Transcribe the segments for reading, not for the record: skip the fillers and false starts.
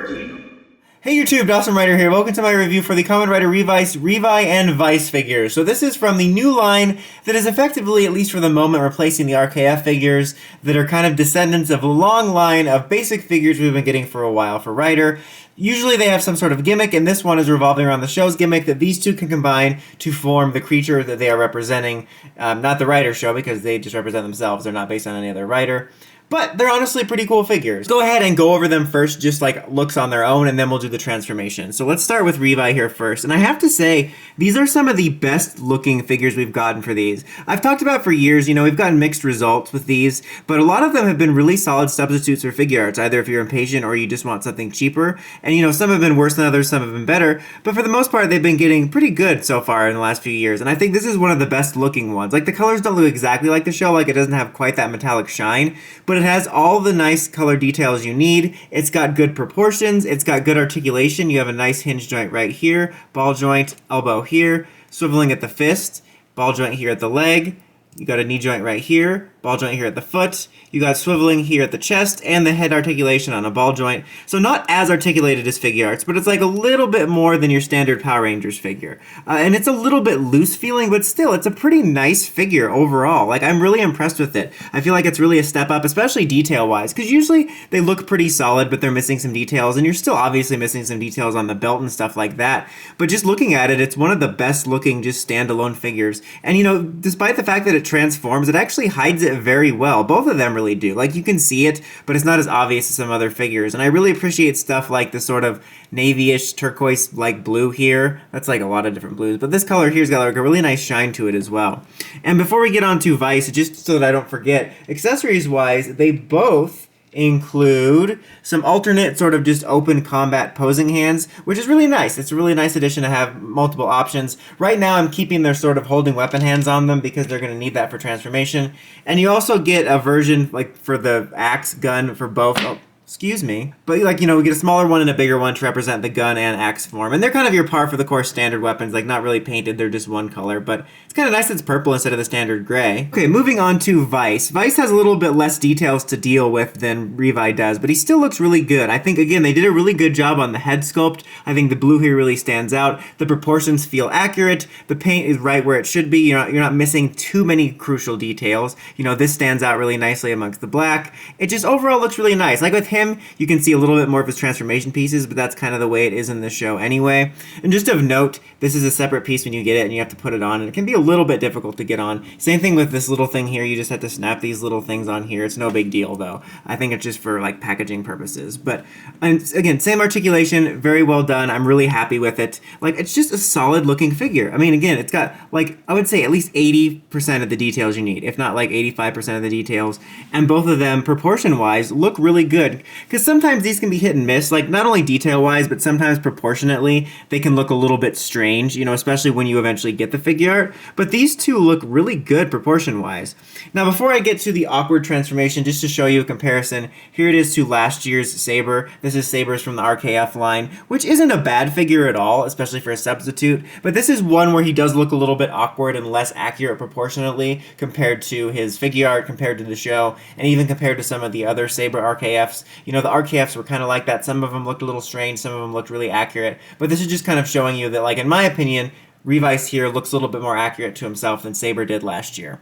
Hey YouTube, Dawson Rider here. Welcome to my review for the Kamen Rider Revice, Revi, and Vice figures. So this is from the new line that is effectively, at least for the moment, replacing the RKF figures that are kind of descendants of a long line of basic figures we've been getting for a while for Rider. Usually they have some sort of gimmick, and this one is revolving around the show's gimmick that these two can combine to form the creature that they are representing. Not the Rider show, because they just represent themselves. They're not based on any other Rider. But they're honestly pretty cool figures. Go ahead and go over them first, just like looks on their own, and then we'll do the transformation. So let's start with Revi here first. And I have to say, these are some of the best looking figures we've gotten for these. I've talked about for years, we've gotten mixed results with these, but a lot of them have been really solid substitutes for figure arts, either if you're impatient or you just want something cheaper. And some have been worse than others, some have been better, but for the most part, they've been getting pretty good so far in the last few years. And I think this is one of the best looking ones. Like, the colors don't look exactly like the show, like it doesn't have quite that metallic shine, but it has all the nice color details you need. It's got good proportions, it's got good articulation. You have a nice hinge joint right here, ball joint, elbow here, swiveling at the fist, ball joint here at the leg. You got a knee joint right here, ball joint here at the foot. You got swiveling here at the chest and the head articulation on a ball joint. So not as articulated as figure arts, but it's like a little bit more than your standard Power Rangers figure. And it's a little bit loose feeling, but still, it's a pretty nice figure overall. Like, I'm really impressed with it. I feel like it's really a step up, especially detail-wise, because usually they look pretty solid, but they're missing some details, and you're still obviously missing some details on the belt and stuff like that. But just looking at it, it's one of the best looking just standalone figures. And despite the fact that it transforms, it actually hides it very well. Both of them really do. Like, you can see it, but it's not as obvious as some other figures. And I really appreciate stuff like the sort of navy-ish turquoise like blue here. That's like a lot of different blues, but this color here's got like a really nice shine to it as well. And before we get on to Vice, just so that I don't forget, accessories wise, they both include some alternate sort of just open combat posing hands, which is really nice. It's a really nice addition to have multiple options. Right now I'm keeping their sort of holding weapon hands on them because they're going to need that for transformation. And you also get a version like for the axe gun for both. Oh, excuse me. But we get a smaller one and a bigger one to represent the gun and axe form. And they're kind of your par for the course standard weapons, like not really painted, they're just one color. But it's kind of nice it's purple instead of the standard gray. Okay, moving on to Vice. Vice has a little bit less details to deal with than Revi does, but he still looks really good. I think, again, they did a really good job on the head sculpt. I think the blue here really stands out. The proportions feel accurate. The paint is right where it should be. You're not missing too many crucial details. This stands out really nicely amongst the black. It just overall looks really nice. Like with him, you can see a little bit more of his transformation pieces, but that's kind of the way it is in this show anyway. And just of note, this is a separate piece when you get it and you have to put it on, and it can be a little bit difficult to get on. Same thing with this little thing here. You just have to snap these little things on here. It's no big deal though. I think it's just for like packaging purposes. But and again, same articulation, very well done. I'm really happy with it. Like, it's just a solid looking figure. I mean, again, it's got like, I would say at least 80% of the details you need, if not like 85% of the details. And both of them, proportion wise, look really good. Because sometimes these can be hit and miss, like not only detail-wise, but sometimes proportionately, they can look a little bit strange, especially when you eventually get the figure art. But these two look really good proportion-wise. Now, before I get to the awkward transformation, just to show you a comparison, here it is to last year's Saber. This is Saber's from the RKF line, which isn't a bad figure at all, especially for a substitute. But this is one where he does look a little bit awkward and less accurate proportionately compared to his figure art, compared to the show, and even compared to some of the other Saber RKFs. The RKFs were kind of like that. Some of them looked a little strange, some of them looked really accurate, but this is just kind of showing you that, like, in my opinion, Revice here looks a little bit more accurate to himself than Saber did last year.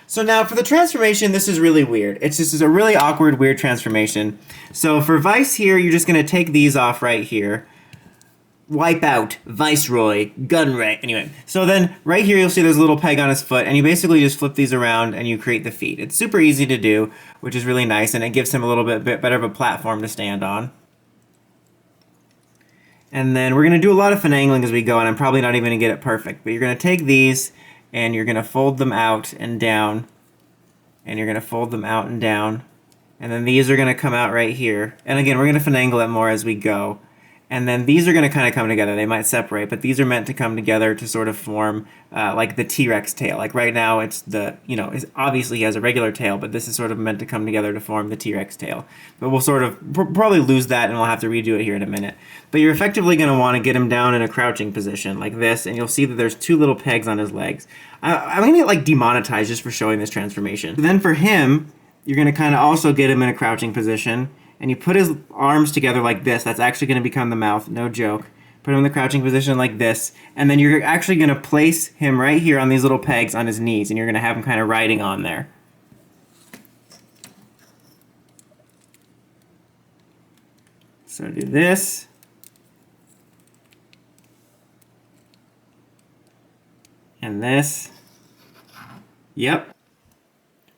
So now for the transformation, this is really weird. It's just a really awkward, weird transformation. So for Vice here, you're just going to take these off right here. Wipe out, Viceroy, Gunray. Anyway, so then right here you'll see there's a little peg on his foot, and you basically just flip these around and you create the feet. It's super easy to do, which is really nice, and it gives him a little bit better of a platform to stand on. And then we're going to do a lot of finagling as we go, and I'm probably not even going to get it perfect, but you're going to take these and you're going to fold them out and down, and you're going to fold them out and down, and then these are going to come out right here. And again, we're going to finagle it more as we go. And then these are going to kind of come together. They might separate, but these are meant to come together to sort of form like the T-Rex tail. Like right now it's obviously he has a regular tail, but this is sort of meant to come together to form the T-Rex tail. But we'll sort of probably lose that, and we'll have to redo it here in a minute. But you're effectively going to want to get him down in a crouching position like this, and you'll see that there's two little pegs on his legs. I'm going to get like demonetized just for showing this transformation. Then for him, you're going to kind of also get him in a crouching position. and you put his arms together like this. That's actually going to become the mouth, no joke. Put him in the crouching position like this, and then you're actually going to place him right here on these little pegs on his knees, and you're going to have him kind of riding on there. So do this. And this. Yep.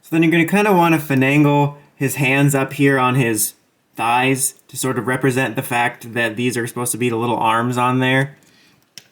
So then you're going to kind of want to finagle his hands up here on his thighs to sort of represent the fact that these are supposed to be the little arms on there.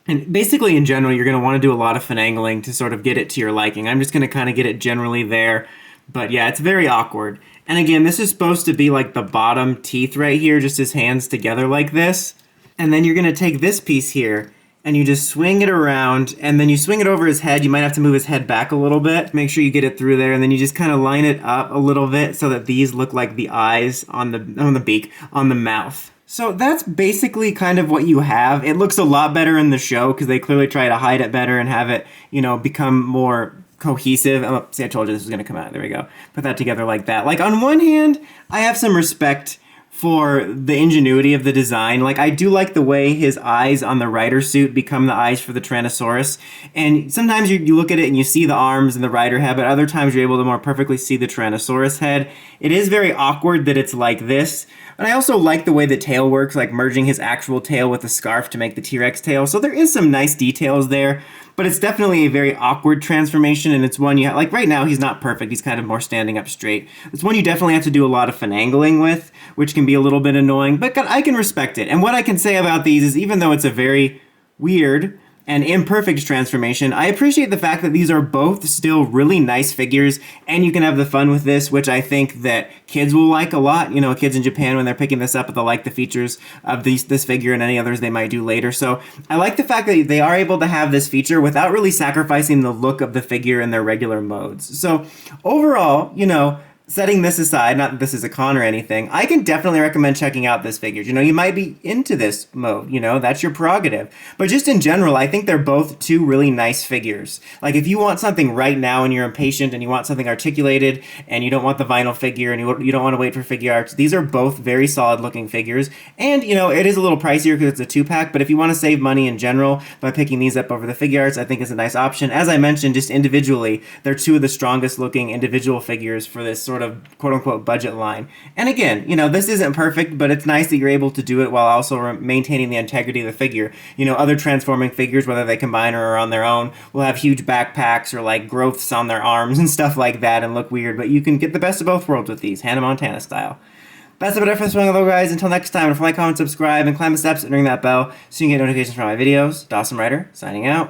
And basically, in general, you're going to want to do a lot of finagling to sort of get it to your liking. I'm just going to kind of get it generally there. But yeah, it's very awkward. And again, this is supposed to be like the bottom teeth right here, just his hands together like this. And then you're going to take this piece here, and you just swing it around, and then you swing it over his head. You might have to move his head back a little bit. Make sure you get it through there, and then you just kind of line it up a little bit so that these look like the eyes on the beak, on the mouth. So that's basically kind of what you have. It looks a lot better in the show because they clearly try to hide it better and have it, become more cohesive. Oh, see, I told you this was going to come out. There we go. Put that together like that. Like, on one hand, I have some respect for the ingenuity of the design. Like, I do like the way his eyes on the rider suit become the eyes for the Tyrannosaurus. And sometimes you look at it and you see the arms and the rider head, but other times you're able to more perfectly see the Tyrannosaurus head. It is very awkward that it's like this. But I also like the way the tail works, like merging his actual tail with the scarf to make the T-Rex tail. So there is some nice details there. But it's definitely a very awkward transformation, and it's one you like right now. He's not perfect; he's kind of more standing up straight. It's one you definitely have to do a lot of finagling with, which can be a little bit annoying. But I can respect it. And what I can say about these is, even though it's a very weird and imperfect transformation, I appreciate the fact that these are both still really nice figures, and you can have the fun with this, which I think that kids will like a lot. Kids in Japan, when they're picking this up, they'll like the features of this figure and any others they might do later. So I like the fact that they are able to have this feature without really sacrificing the look of the figure in their regular modes. So overall, setting this aside, not that this is a con or anything, I can definitely recommend checking out this figure. You might be into this mode, that's your prerogative. But just in general, I think they're both two really nice figures. Like, if you want something right now and you're impatient and you want something articulated and you don't want the vinyl figure and you don't want to wait for figure arts, these are both very solid looking figures. And, it is a little pricier because it's a 2-pack, but if you want to save money in general by picking these up over the figure arts, I think it's a nice option. As I mentioned, just individually, they're two of the strongest looking individual figures for this sort of quote-unquote budget line. And again, this isn't perfect, but it's nice that you're able to do it while also maintaining the integrity of the figure. Other transforming figures, whether they combine or are on their own, will have huge backpacks or like growths on their arms and stuff like that and look weird, but you can get the best of both worlds with these, Hannah Montana style. That's about it for this one, though, guys. Until next time, don't forget, like, comment, subscribe, and climb the steps and ring that bell so you can get notifications from my videos. Dawson Rider, signing out.